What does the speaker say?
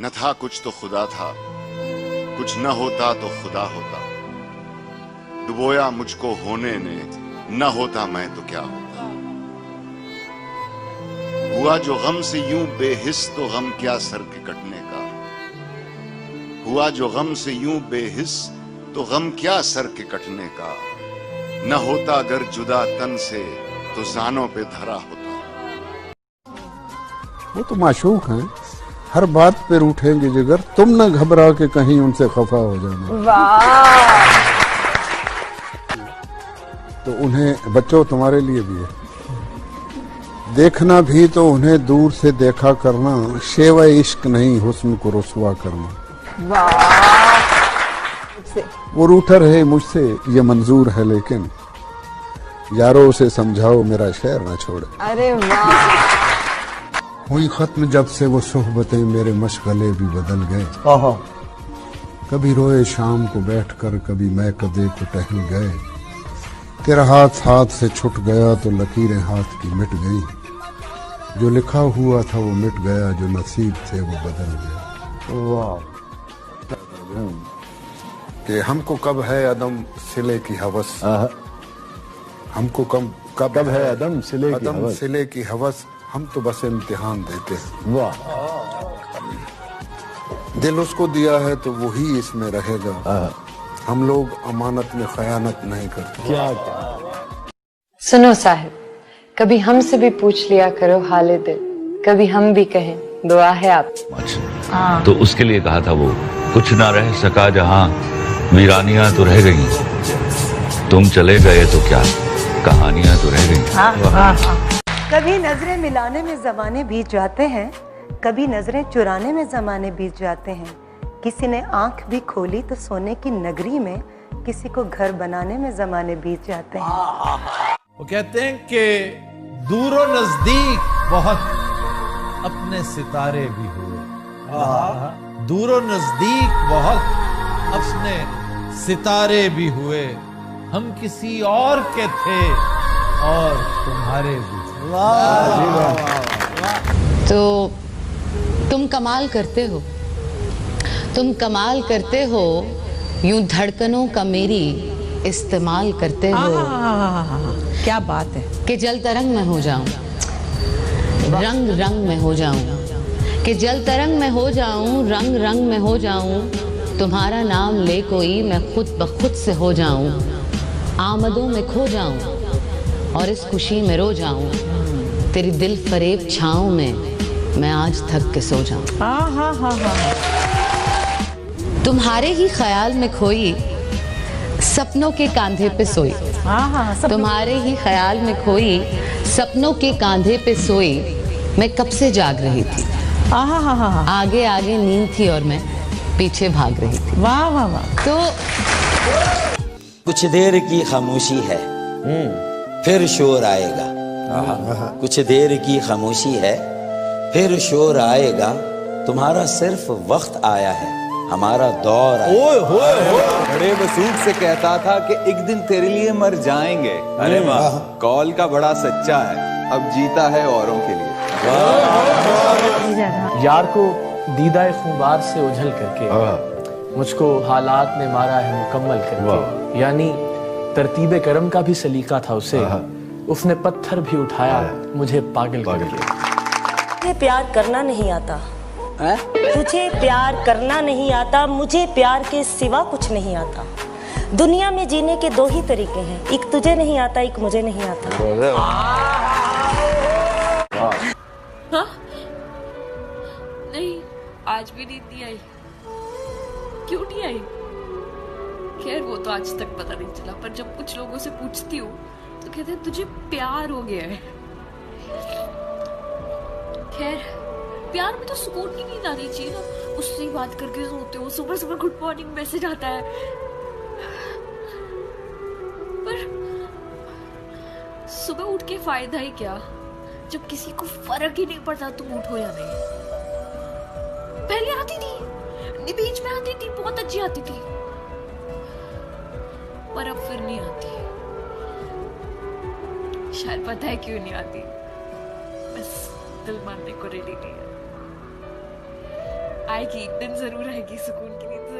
न था कुछ तो खुदा था, कुछ न होता तो खुदा होता। डुबोया मुझको होने ने, न होता मैं तो क्या होता। हुआ जो गम से यूं बेहिस तो गम क्या सर के कटने का। हुआ जो गम से यूं बेहिस तो गम क्या सर के कटने का। न होता अगर जुदा तन से तो जानों पे धरा होता। वो तो माशूक हैं, हर बात पे रूठेंगे जिगर, तुम न घबरा के कहीं उनसे खफा हो जाना। वाह। तो उन्हें बच्चों तुम्हारे लिए भी है, देखना भी तो उन्हें दूर से देखा करना, शेवा इश्क नहीं हुस्न को रुसवा करना। वाह। वो रूठा रहे मुझसे ये मंजूर है, लेकिन यारो उसे समझाओ मेरा शहर न छोड़े। अरे वाह। हुई खत्म जब से वो सोहबतें, मेरे मशगले भी बदल गए। कभी रोए शाम को बैठकर, कभी मैं कदे को टहल गए। तेरा हाथ हाथ से छूट गया तो लकीरें हाथ की मिट गई। जो लिखा हुआ था वो मिट गया, जो नसीब थे वो बदल गया। वाह। कि हमको कब है अदम सिले की हवस, हमको कब है अदम सिले की हवस, हम तो बस इम्तिहान देते हैं। वाह। दिल उसको दिया है तो वही इसमें रहेगा। हम लोग अमानत में खयानत नहीं करते। क्या सुनो साहिब, कभी हमसे भी पूछ लिया करो हाले दिल, कभी हम भी कहें दुआ है आप। तो उसके लिए कहा था वो, कुछ ना रह सका जहां, वीरानियां तो रह गई। तुम चले गए तो क्या, कहानियां तो रह गई। कभी नजरें मिलाने में जमाने बीत जाते हैं, कभी नजरें चुराने में जमाने बीत जाते हैं। किसी ने आंख भी खोली तो सोने की नगरी में, किसी को घर बनाने में जमाने बीत जाते हैं। वो कहते हैं कि दूरों नजदीक बहुत अपने सितारे भी हुए। दूरों नजदीक बहुत अपने सितारे भी हुए। हम किसी और के थे और तुम्हारे भी। तो तुम कमाल करते हो, तुम कमाल करते हो, यूं धड़कनों का मेरी इस्तेमाल करते हो। क्या बात है। कि जल तरंग में हो जाऊं, रंग रंग में हो जाऊं, कि जल तरंग में हो जाऊं, रंग रंग में हो जाऊं। तुम्हारा नाम ले कोई मैं खुद ब खुद से हो जाऊं। आमदों में खो जाऊं और इस खुशी में रो जाऊं। तेरी दिल फरेब छाँव में मैं आज थक के सो जाऊं। तुम्हारे ही ख्याल में खोई, सपनों के कांधे पे सोई। तुम्हारे ही ख्याल में खोई, सपनों के कांधे पे सोई। मैं कब से जाग रही थी, आगे आगे नींद थी और मैं पीछे भाग रही थी। वाह वाह वाह। तो कुछ देर की खामोशी है, फिर शोर आएगा। कुछ देर की खामोशी है, फिर शोर आएगा। तुम्हारा सिर्फ वक्त आया है, हमारा दौर आएगा। बड़े वसूख से कहता था कि एक दिन तेरे लिए मर जाएंगे। अरे वाह, कॉल का बड़ा सच्चा है, अब जीता है औरों के लिए। यार को दीदाए खुमार से उझल करके, मुझको हालात ने मारा है मुकम्मल करके। यानी तरतीबे करम का भी सलीका था उसे, उसने पत्थर भी उठाया मुझे पागल करके। तुझे प्यार करना नहीं आता, तुझे प्यार करना नहीं आता, मुझे प्यार के सिवा कुछ नहीं आता। दुनिया में जीने के दो ही तरीके हैं, एक तुझे नहीं आता, एक मुझे नहीं आता। हाँ? नहीं, आज भी नींद नहीं आई। क्यों नहीं आई? खैर वो तो आज तक पता नहीं चला, पर जब कुछ लोगों से पूछती हूँ तो कहते हैं तुझे प्यार हो गया है। खैर प्यार में तो सुकून की नींद आनी चाहिए ना। उससे ही बात करके सोते हो, सुबह सुबह गुड मॉर्निंग मैसेज आता है। पर सुबह उठ के फायदा ही क्या, जब किसी को फर्क ही नहीं पड़ता तुम उठो या नहीं। पहले आती थी, बीच में आती थी, बहुत अच्छी आती थी, पर अब फिर नहीं आती। शायद पता है क्यों नहीं आती, बस दिल मानने को रेडी नहीं है। आएगी, एक दिन जरूर आएगी, सुकून की नींद